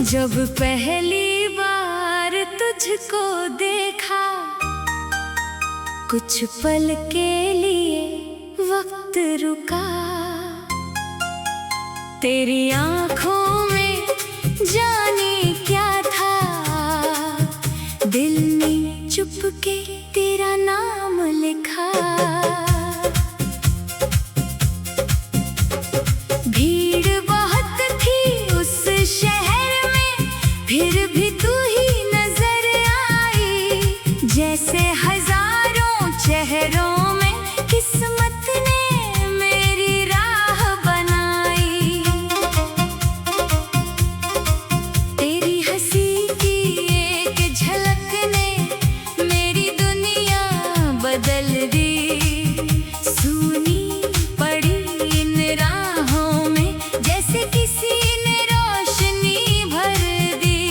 जब पहली बार तुझको देखा, कुछ पल के लिए वक्त रुका। तेरी आंखों में जाने क्या था, दिल ने चुपके तेरा नाम लिखा। भीड़ बहुत थी उस शहर में, फिर भी तू ही नजर आई। जैसे हजारों चेहरों में किस्मत ने मेरी राह बनाई। तेरी हंसी की एक झलक ने मेरी दुनिया बदल दी। सुनी पड़ी इन राहों में जैसे किसी ने रोशनी भर दी।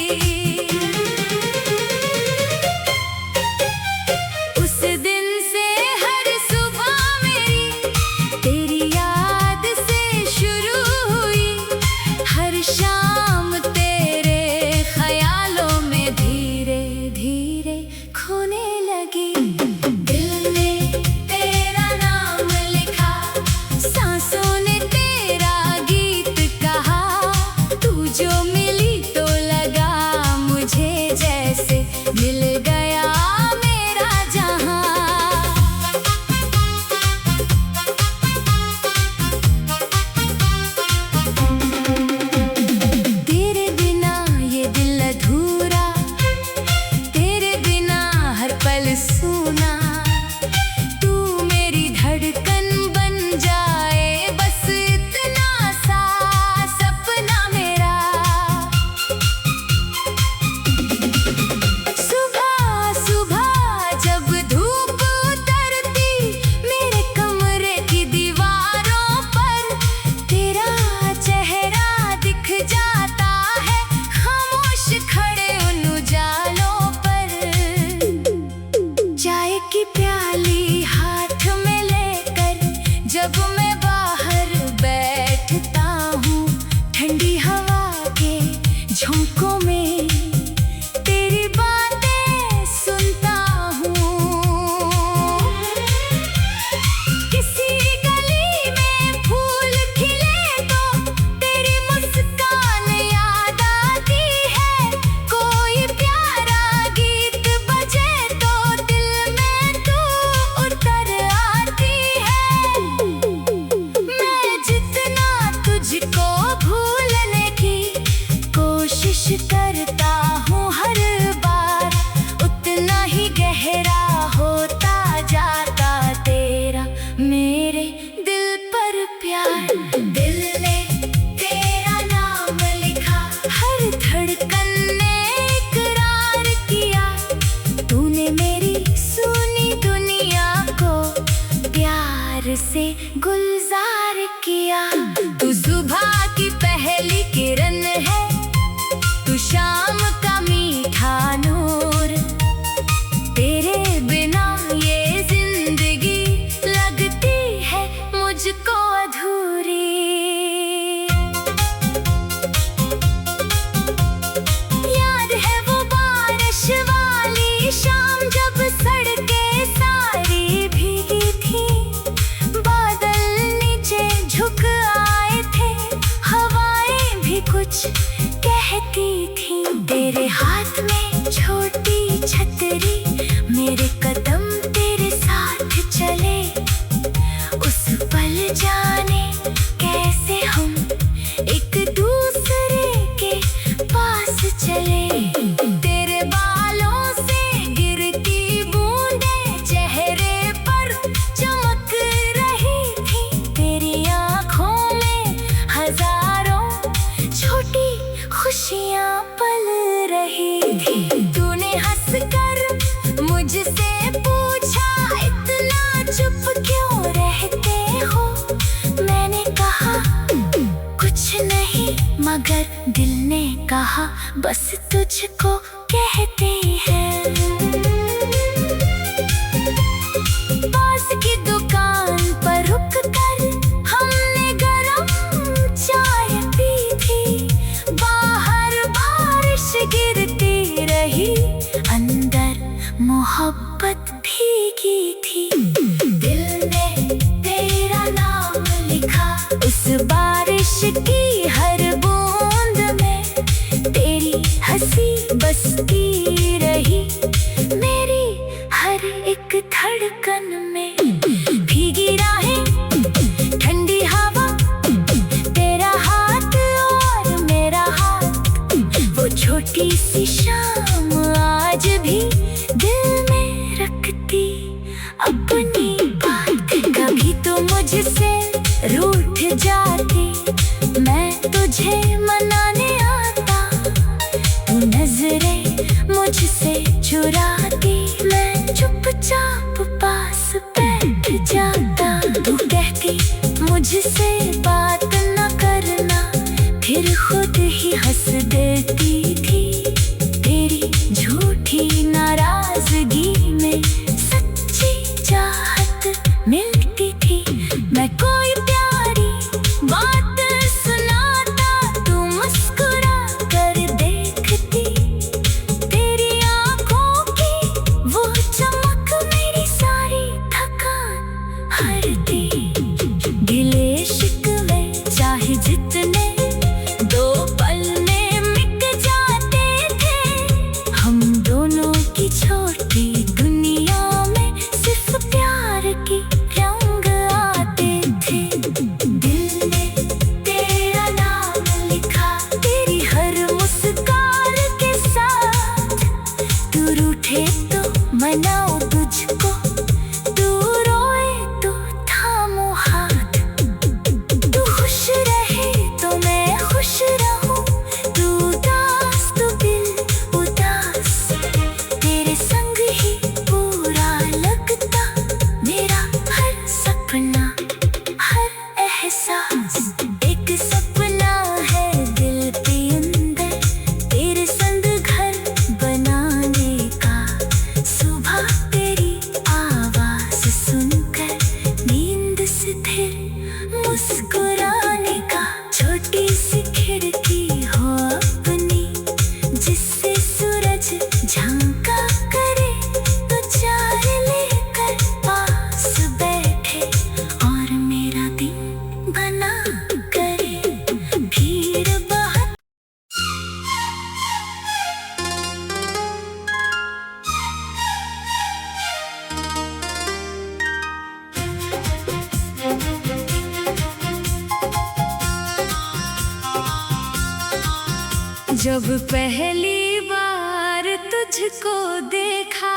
उस दिन से हर सुबह मेरी तेरी याद से शुरू हुई। हर शाम तेरे ख्यालों में धीरे धीरे खोने लगी। दिल ने तेरा नाम लिखा, सांसों ने तेरा गीत कहा। तू जो मिली तो लगा मुझे जैसे मिल गया मेरा जहां। तेरे बिना ये दिल अधूरा, तेरे बिना हर पल सूना। तू मेरी धड़कन बन जाए, बस इतना सा सपना मेरा। सुबह सुबह जब धूप उतरती मेरे कमरे की दीवारों पर, तेरा चेहरा दिख जाता है खामोश खड़े उन उजालों पर। चाय की प्याली हाथ में लेकर जब मैं बाहर बैठता हूँ, ठंडी हवा के झोंकों में तेरी बातें सुनता हूँ। किसी गली में फूल खिले तो तेरी मुस्कान याद आती है। कोई प्यारा गीत बजे तो दिल में तू उतर आती है। मैं जितना तुझको भूलने की कोशिश करता हूँ हर बार, उतना ही गहरा होता जाता तेरा मेरे दिल पर प्यार। दिल ने तेरा नाम लिखा, हर धड़कन ने इकरार किया। तूने मेरी सुनी दुनिया को प्यार से गुलजार किया। तू सुबह की पहली किरण है, तू शाम का मीठा नूर। तेरे बिना ये जिंदगी लगती है मुझको अधूरी। याद है वो बारिश वाली शाम जब सड़कें सारी भीगी थी। बादल नीचे झुक आए थे, हवाएं भी कुछ कहती थी। तेरे हाथ में छोटी छतरी, मेरे कदम तेरे साथ चले। उस पल जाने कैसे हम एक दूसरे के पास चले। तेरे बालों से गिरती बूंदें चेहरे पर चमक रही थी। तेरी आंखों में हजारों छोटी खुशियां पल रही थी। तूने हंसकर मुझसे पूछा, इतना चुप क्यों रहते हो। मैंने कहा कुछ नहीं, मगर दिल ने कहा बस तुझको कहते हैं। पास की दुकान पर रुक कर हमने गरम चाय पी थी। बाहर छोटी सी शाम आज भी दिल में रखती अपनी बात। कभी तो मुझसे रूठ जाती, मैं तुझे मनाने आता, तू नजरें मुझसे चुराती, मैं चुपचाप पास बैठ जाता। तू कहती मुझसे बात न करना, फिर खुद ही हंस देती थी। तेरी झूठी नाराजगी में सच्ची चाहत मिलती थी। मैं कोई प्यारी बात सुनाता, तू मुस्कुरा कर देखती। तेरी आंखों की वो चमक मेरी सारी थकान हरती। गिले शिकवे चाहे जितने दो पल में मिट जाते थे, हम दोनों की छोटी दुनिया में सिर्फ प्यार की रंग आते थे। दिल ने तेरा नाम लिखा तेरी हर मुस्कान के साथ, तू रूठे तो मनाओ तुझको, तू रोए तो थामो हाथ। तू खुश रहे तो मैं खुश रहूं, तू उदास तो दिल उदास। तेरे संग ही पूरा लगता मेरा हर सपना, हर एहसास। एक सपना है दिल के अंदर, तेरे संग घर बनाने का। सुबह तेरी आवाज सुनकर नींद से फिर मुस्कुराने का। छोटी सी खिड़की हो अपनी, जिससे सूरज झांका करे, तो चाय लेकर पास बैठे और मेरा दिन बना करे। भीड़ बहुत जब पहली बार तुझको देखा,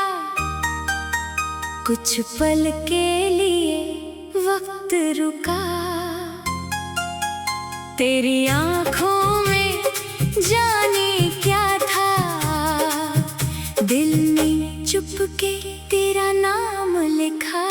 कुछ पल के लिए वक्त रुका। तेरी आंखों में जाने क्या था, दिल ने चुपके तेरा नाम लिखा।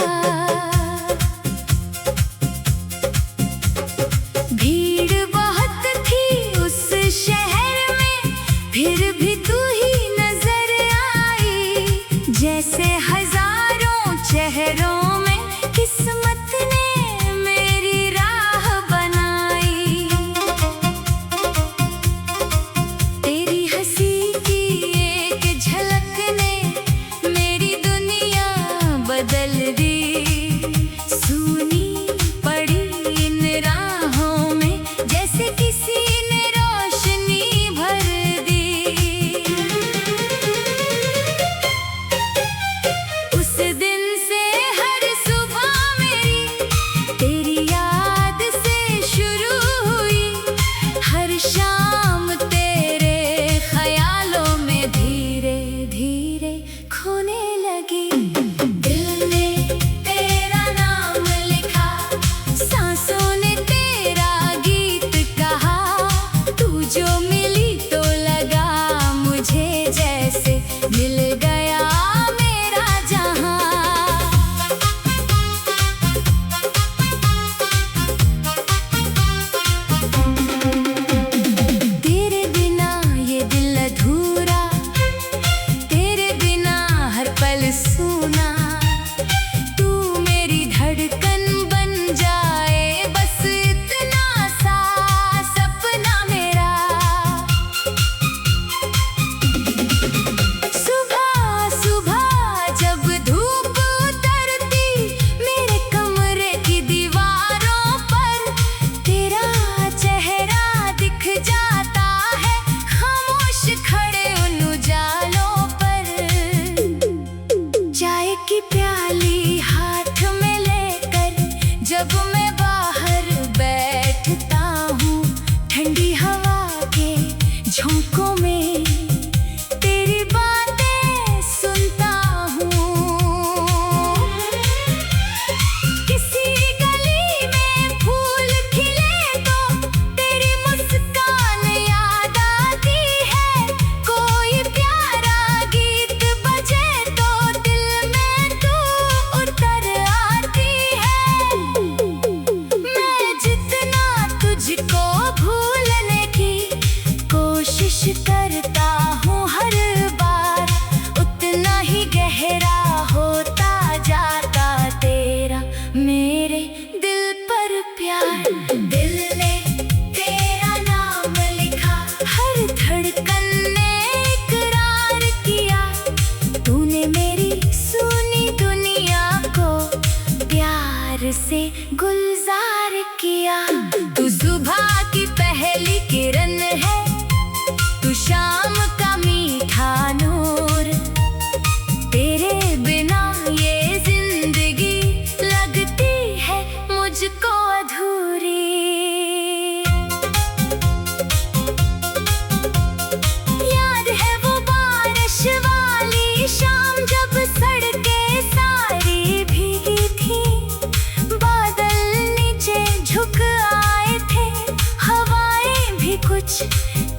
भीड़ बहुत थी उस शहर में, फिर भी तू ही नजर आई। जैसे हजारों चेहरों में किस्मत ने मेरी राह बनाई। तेरी हंसी की एक झलक ने मेरी दुनिया बदल दी। सुनी पड़ी इन राहों में जैसे किसी ने रोशनी भर दी। उस दिन से हर सुबह मेरी तेरी याद से शुरू हुई, हर शाम तेरे ख्यालों में धीरे धीरे खोने लगी। दिल ने तेरा नाम लिखा, सांसों ने तेरा गीत कहा। तू जो मिली तो लगा मुझे जैसे मिल गया मेरा जहां। तेरे बिना ये दिल अधूरा, तेरे बिना हर पल सूना। तू मेरी धड़कन बन जाए, बस इतना सा सपना मेरा। सुबह सुबह जब धूप उतरती मेरे कमरे की दीवारों पर, तेरा चेहरा दिख जाता है खामोश खड़े उन उजालों पर। चाय की प्याली हाथ में लेकर जब मैं बाहर बैठता हूँ, ठंडी हवा के झोंकों में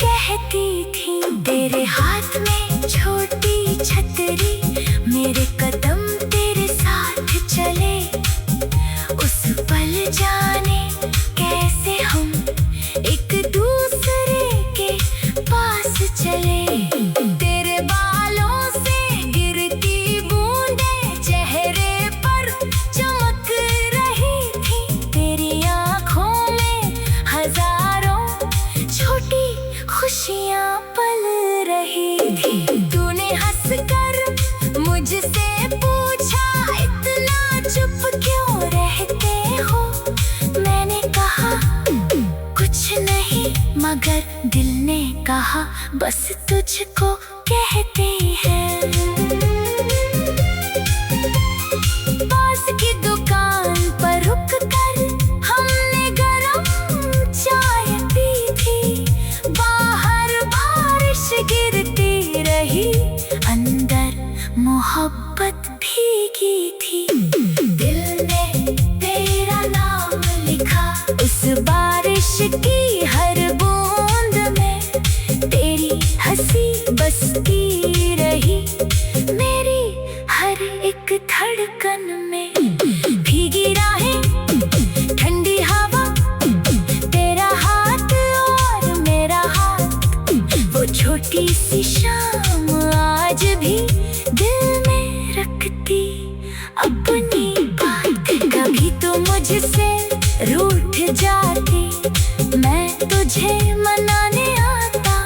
कहती थी। तेरे हाथ में छोटी छतरी, मेरे कदम तेरे साथ चले। उस पल जाने कैसे हम एक दूसरे के पास चले। तेरे बालों से गिरती बूंदें चेहरे पर चमक रही थी। तेरी आँखों में हजारों छोटी खुशियाँ पल रही थी। तूने हंसकर मुझसे पूछा, इतना चुप क्यों रहते हो? मैंने कहा कुछ नहीं, मगर दिल ने कहा बस तुझको कहते हैं। पास की दुकान पर रुक कर हमने गरम चाय पी थी। बाहर बारिश गिरती रही, अंदर मोहब्बत भीगी थी। दिल ने तेरा नाम लिखा उस बारिश की हर बूंद में। तेरी हंसी बसती रही मेरी हर एक धड़कन में। भीगी राहें, ठंडी हवा, तेरा हाथ और मेरा हाथ, वो छोटी सी शाम आज भी दिल में रखती अपनी बात। कभी तो मुझसे रूठ जाती, मैं तुझे मनाने आता।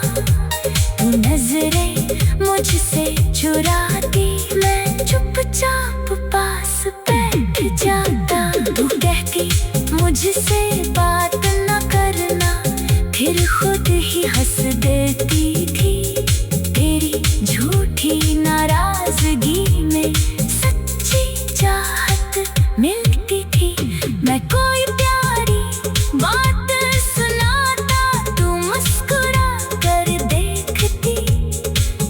तू नजरें मुझसे चुराती, मैं चुपचाप पास बैठ जाता। तू कहती मुझसे बात न करना, फिर खुद ही हंस देती थी। तेरी झूठी नाराजगी में सच्ची चाहत मिलती थी। मैं कोई प्यारी बात सुनाता, तू मुस्कुरा कर देखती।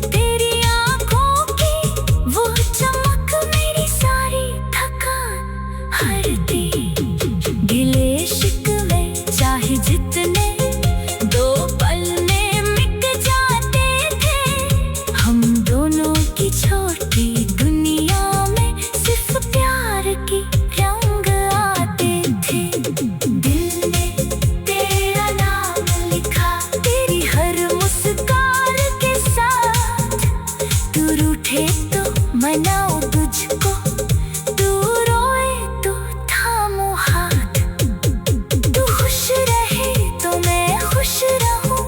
तेरी आँखों की वो चमक मेरी सारी थकान हरती। गिले शिकवे चाहे जितने दो पल में मिट जाते थे। हम दोनों की छोटी दुनिया में सिर्फ प्यार की रंग आते थे। दिल ने तेरा नाम लिखा तेरी हर मुस्कान के साथ। तू रूठे तो मनाओ तुझको, तू रोए तो थामो हाथ। तू खुश रहे तो मैं खुश रहूं,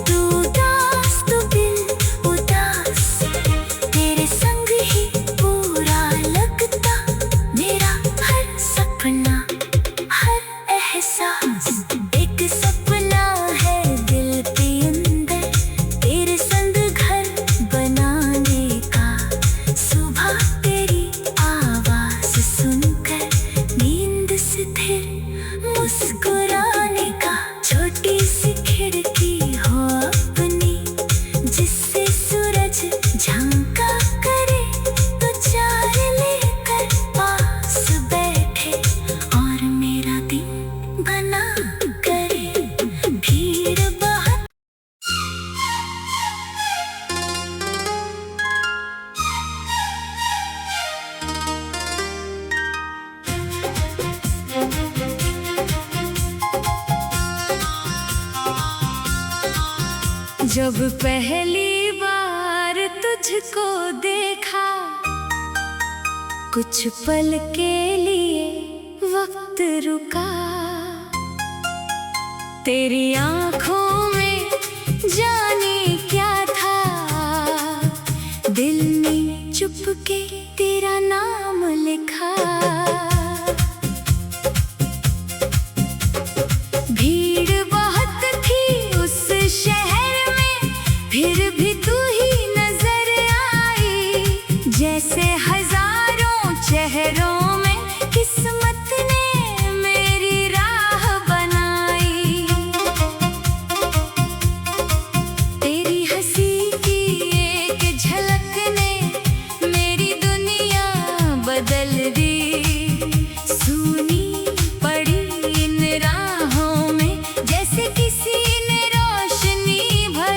तू उदास तो दिल उदास। तेरे संग ही पूरा लगता मेरा हर सपना, हर एहसास। एक सपना है दिल के अंदर, तेरे संग घर बनाने का। सुबह तेरी आवाज सुनकर नींद से फिर मुस्कुराने का। छोटी सी खिड़की हो अपनी, जिससे सूरज झांका करे। तो चार लेकर पास बैठे और मेरा दिन बना करे। भीड़ बहुत जब पहली बार तुझको देखा, कुछ पल के लिए वक्त रुका। तेरी आँखों में जाने क्या था, दिल ने चुपके तेरा नाम लिखा। भीड़ बहुत थी उस शहर में, फिर भी तू ही नजर आई। जैसे हजारों चेहरों में किस्मत ने मेरी राह बनाई। तेरी हंसी की एक झलक ने मेरी दुनिया बदल दी। सूनी पड़ी इन राहों में, जैसे किसी ने रोशनी भर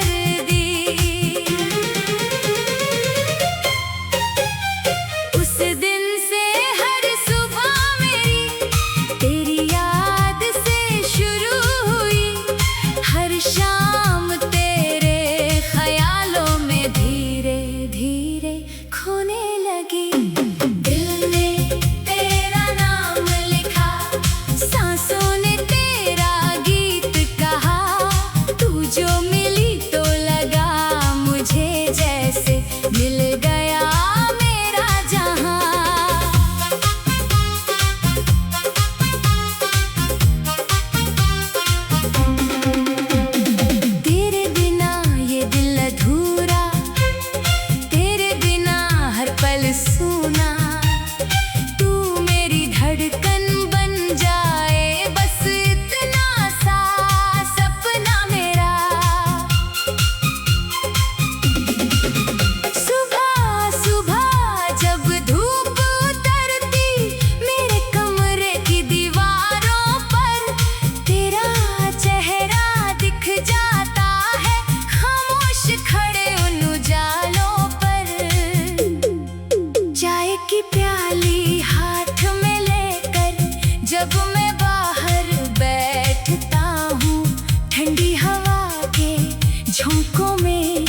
में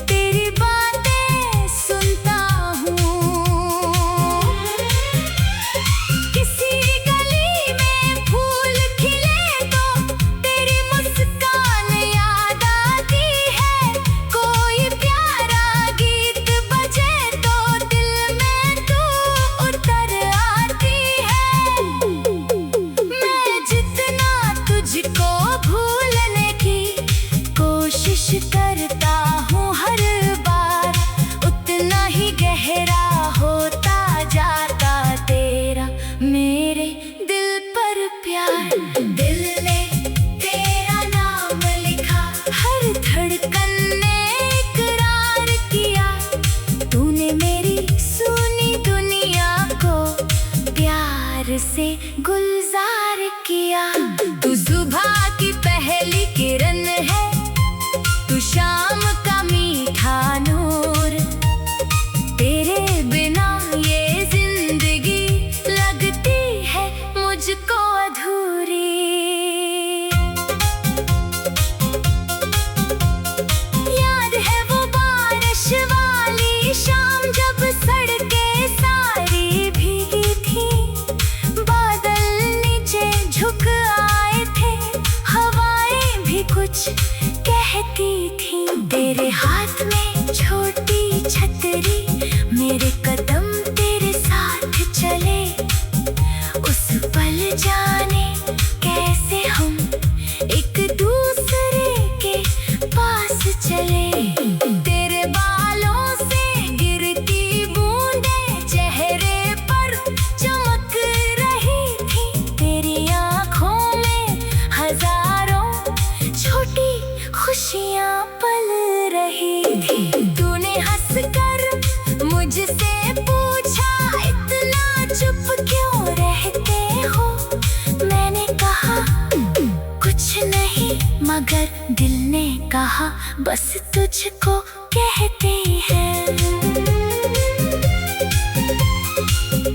तेरी बातें सुनता हूँ। किसी गली में फूल खिले तो तेरी मुस्कान याद आती है। कोई प्यारा गीत बजे तो दिल में तू उतर आती है। मैं जितना तुझको भूलने की कोशिश करता हूँ हर बार, उतना ही गहरा होता जाता तेरा मेरे दिल पर प्यार। दिल ने तेरा नाम लिखा, हर धड़कन ने इकरार किया। तूने मेरी सुनी दुनिया को प्यार से गुलजार किया। तू सुबह की पहली किरण है, तू शाम का मीठा नूर। तेरे बिना ये जिंदगी लगती है मुझको अधूरी। याद है वो बारिश वाली शाम जब सड़कें सारी भीगी थी। बादल नीचे झुक आए थे, हवाएं भी कुछ कहती थी। तेरे हाथ में छोटी छतरी, मेरे कदम तेरे साथ चले। उस पल जाने कैसे हम एक दूसरे के पास चले। तेरे बालों से गिरती बूंदें चेहरे पर चमक रही थी। तेरी आँखों में हजारों छोटी खुशियाँ पल रही थी। तूने हंसकर मुझसे पूछा, इतना चुप क्यों रहते हो? मैंने कहा कुछ नहीं, मगर दिल ने कहा बस तुझको कहते हैं।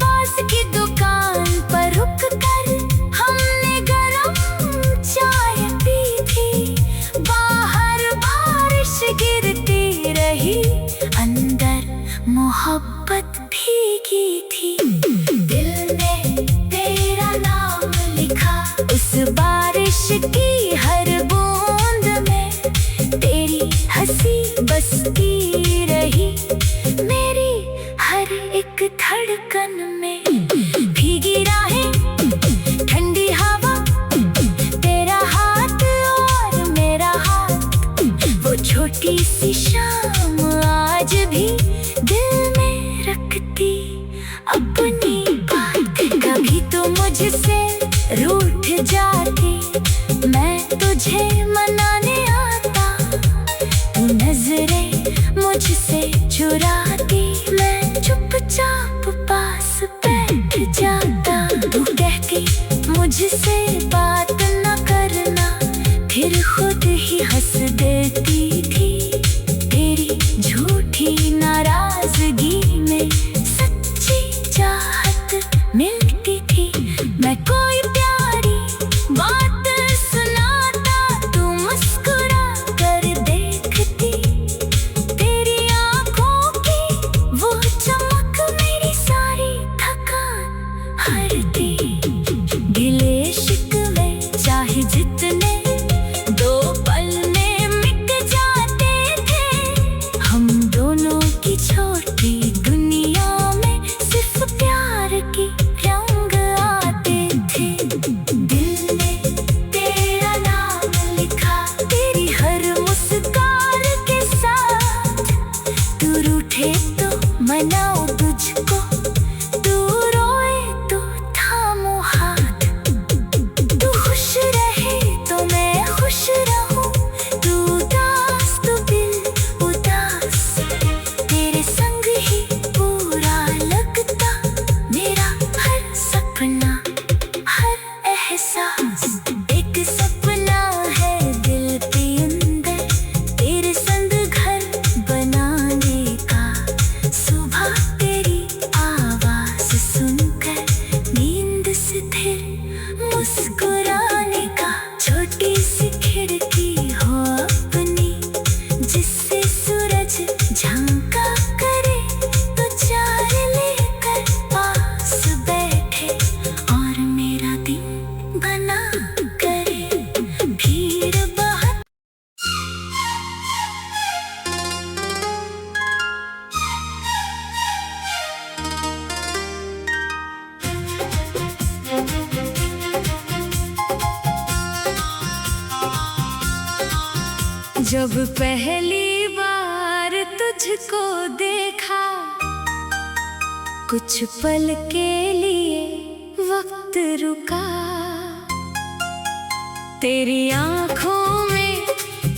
पास की दुकान पर रुक कर हमने गरम चाय पी थी। बाहर बारिश गिरती रही, अंदर मोहब्बत भीगी थी। दिल ने तेरा नाम लिखा, उस बारिश की हर बूंद में तेरी हंसी बसती रही। मेरी हर एक धड़कन में भीगी राहें, ठंडी हवा, तेरा हाथ और मेरा हाथ। वो छोटी सी शाम आज भी दिल में रखती अपनी बात। कभी तो मुझसे रूठ जाती, मैं तुझे मनाने आता। तू नजरें मुझसे चुराती, मैं चुपचाप पास बैठ जाता। तू कहती मुझसे बात न करना, फिर खुद ही हंस देती थी। तेरी झूठी नाराजगी में सच्ची चाहत मिलती थी। मैं कोई प्यारी बात सुनाता, तू मुस्कुरा कर देखती। तेरी आँखों की वो चमक मेरी सारी थकान हरती। गिले शिकवे जब पहली बार तुझको देखा, कुछ पल के लिए वक्त रुका। तेरी आंखों में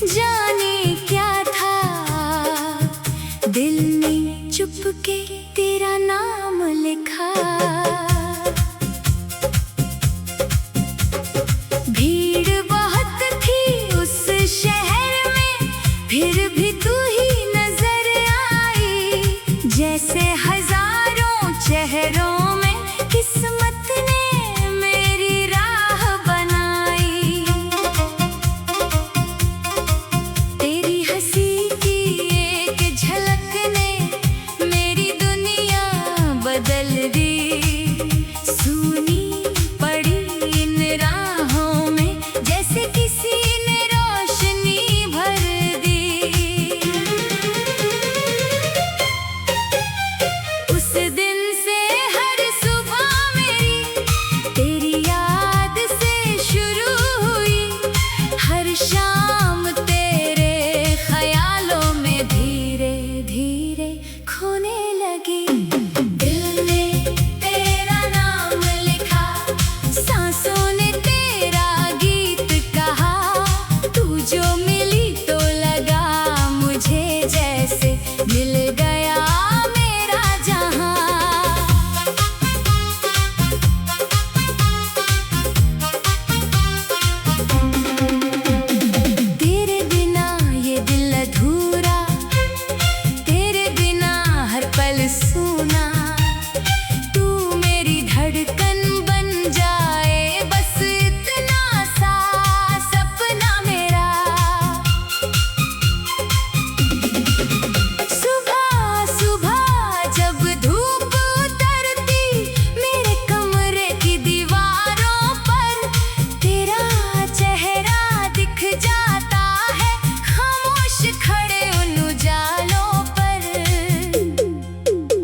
जाने क्या था, दिल ने चुपके तेरा नाम लिखा। भीड़ बहुत थी उस शहर में, फिर भी तू ही नजर आई। जैसे हजारों चेहरों में किस्मत ने मेरी राह बनाई। तेरी हंसी की एक झलक ने मेरी दुनिया बदल दी। सुनी पड़ी इन राहों में जैसे किसी ने रोशनी भर दी। उस दिन से हर सुबह मेरी तेरी याद से शुरू हुई। हर शाम तेरे ख्यालों में धीरे धीरे खोने लगी। दिल ने तेरा नाम लिखा, सांसों ने तेरा गीत कहा। तू जो मिली तो लगा मुझे जैसे मिल गया मेरा जहां। तेरे बिना ये दिल अधूरा, तेरे बिना हर पल सूना। तू मेरी धड़कन बन जाए, बस इतना सा सपना मेरा। सुबह सुबह जब धूप उतरती मेरे कमरे की दीवारों पर, तेरा चेहरा दिख जाता है खामोश खड़े उन उजालों पर।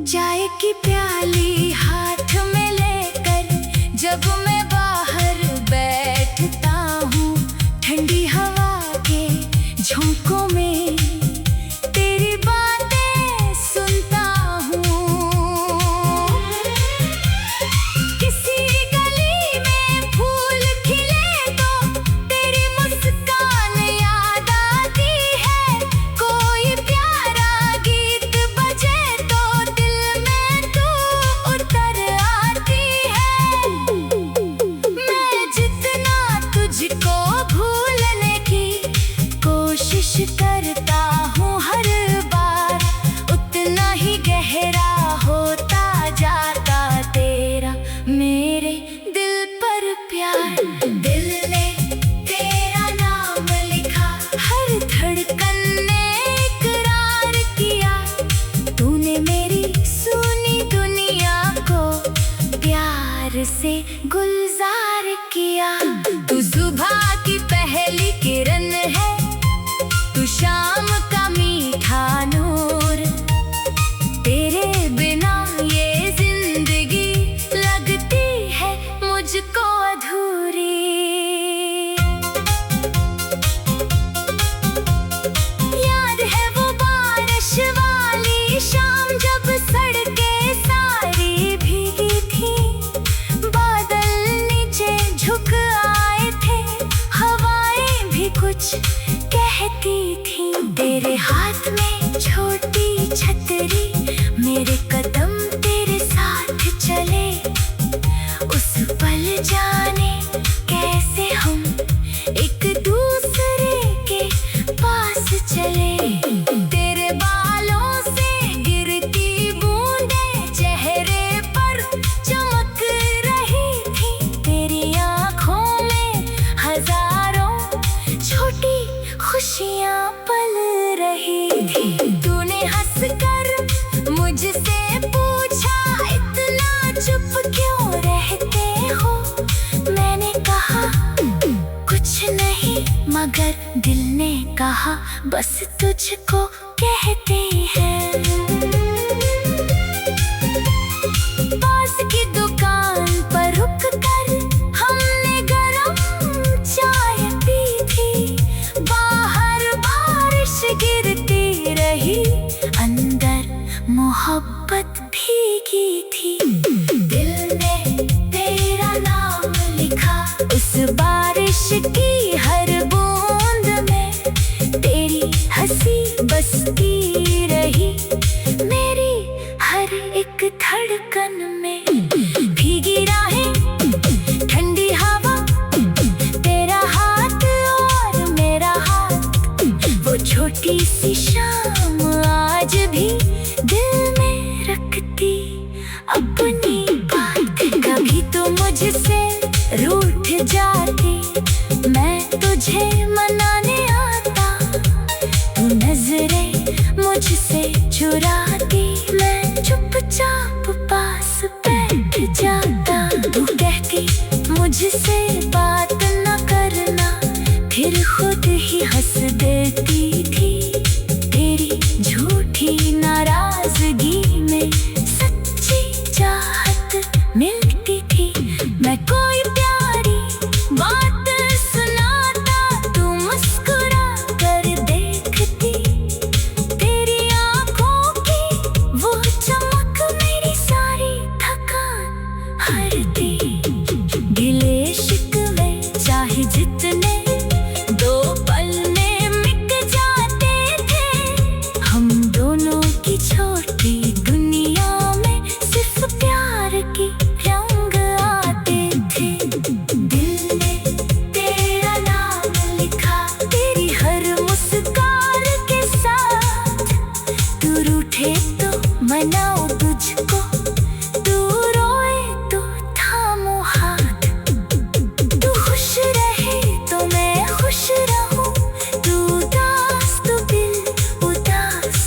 चाय की प्याली हाथ में लेकर जब मैं बाहर बैठता हूँ, ठंडी हवा के झोंकों में तेरी बातें सुनता हूँ। किसी गली में फूल खिले तो तेरी मुस्कान याद आती है। कोई प्यारा गीत बजे तो दिल में तू उतर आती है। मैं जितना तुझको भूलने की कोशिश करता हूँ हर बार, उतना ही गहरा होता जाता तेरा मेरे दिल पर प्यार। दिल ने तेरा नाम लिखा, हर धड़कन ने इकरार किया। तूने मेरी सुनी दुनिया को प्यार से गुलजार किया। तू सुबह की पहली किरण है, तू शाम का मीठा नूर। तेरे बिना ये जिंदगी लगती है मुझको अधूरी। याद है वो बारिश वाली शाम जब सड़कें सारी भीगी थी। बादल नीचे झुक आए थे, हवाएं भी कुछ कहती थी। तेरे हाथ में छोटी छतरी, मेरे कदम तेरे साथ चले। उस पल जाने कैसे हम एक दूसरे के पास चले। तेरे बालों से गिरती बूंदें चेहरे पर चमक रही थी। तेरी आंखों में हजारों छोटी खुशियां पल रही थी। तूने हंसकर मुझसे पूछा, इतना चुप क्यों रहते हो? मैंने कहा कुछ नहीं, मगर दिल ने कहा बस तुझको कहते हैं। पास की दुकान पर रुक कर हमने गरम चाय पी थी। बाहर बारिश मोहब्बत भीगी थी। दिल ने तेरा नाम लिखा उस बारिश की हर बूंद में। तेरी हंसी बसती रही मेरी हर एक धड़कन में। भीगी राहें, ठंडी हवा, तेरा हाथ और मेरा हाथ, वो छोटी सी शाम आज भी दिल में रखती अपनी बात। कभी तो मुझसे रूठ जाती, मैं तुझे मनाने आता। तू नजरें मुझसे चुराती, मैं चुपचाप पास बैठ जाता। तू कहती मुझसे बात न करना, फिर खुद ही हंस देती थी। तेरी झूठी नाराजगी में सच्ची चाहत मिलती थी। मैं कोई प्यारी बात सुनाता, तू मुस्कुरा कर देखती। तेरी आंखों की वो चमक मेरी सारी थकान हरती। गिले शिकवे चाहे जितने दो पल में मिट जाते थे। हम दोनों की छोटी दुनिया में सिर्फ प्यार की रंग आते थे। दिल ने तेरा नाम लिखा तेरी हर मुस्कान के साथ। तू रूठे तो मनाओ तुझको, तू रोए तो थामो हाथ। तू खुश रहे तो मैं खुश रहूं, तू उदास तो दिल उदास।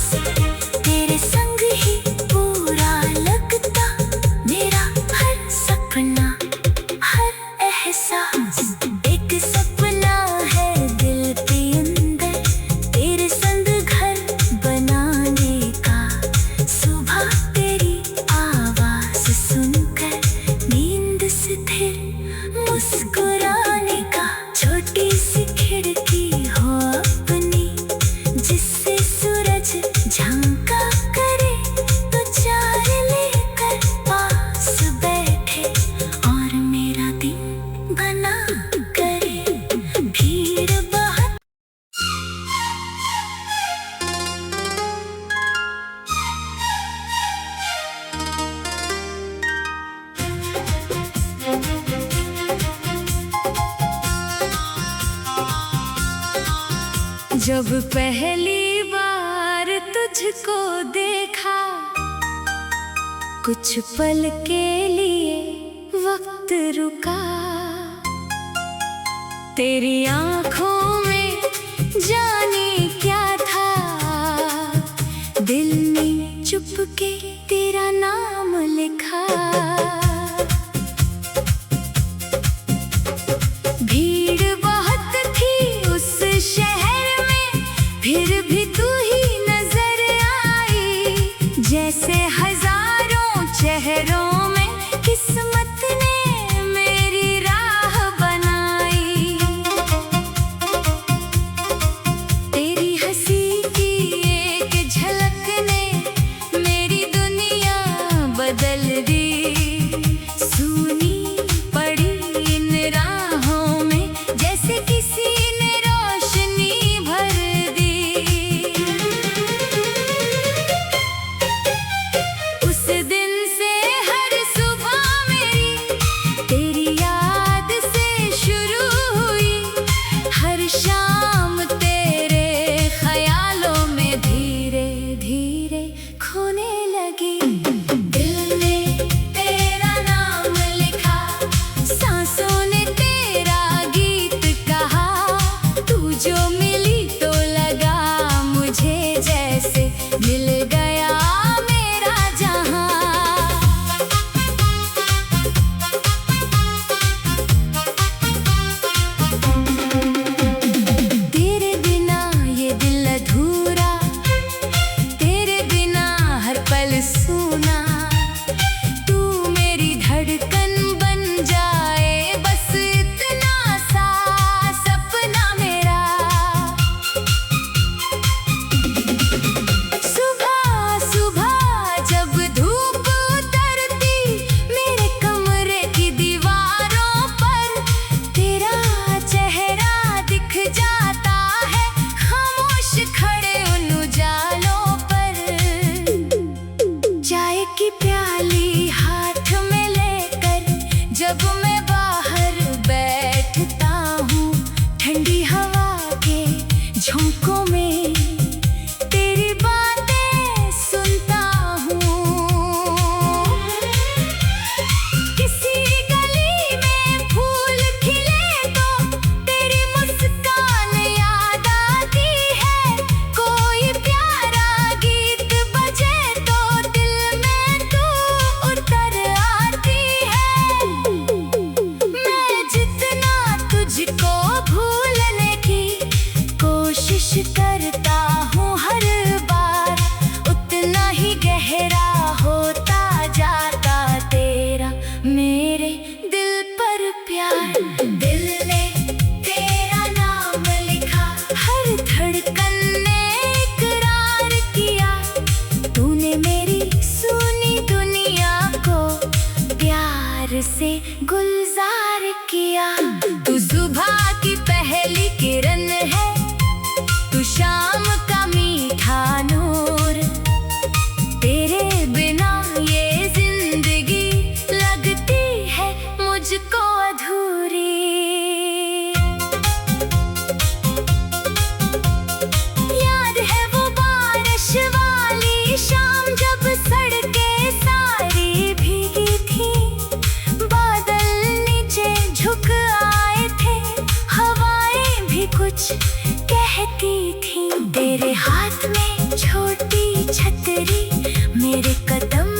तेरे संग ही पूरा लगता मेरा हर सपना, हर एहसास। एक सपना है दिल के अंदर, तेरे संग घर बनाने का। सुबह तेरी आवाज सुनकर नींद से फिर मुस्कुराने का। छोटी सी खिड़की हो अपनी, जिससे सूरज झंका करे। तो चाय लेकर पास बैठे और मेरा दिन बना करे। भीड़ बहुत जब पहली बार तुझको देखा, कुछ पल के लिए वक्त रुका। तेरी आंखों में जाने क्या था, दिल ने चुपके तेरा नाम लिखा। भीड़ बहुत थी उस शहर में, फिर भी तू ही नजर आई। जैसे हजारों चेहरों में किस्मत ने मेरी राह बनाई। कहती थी, तेरे हाथ में छोटी छतरी मेरे कदम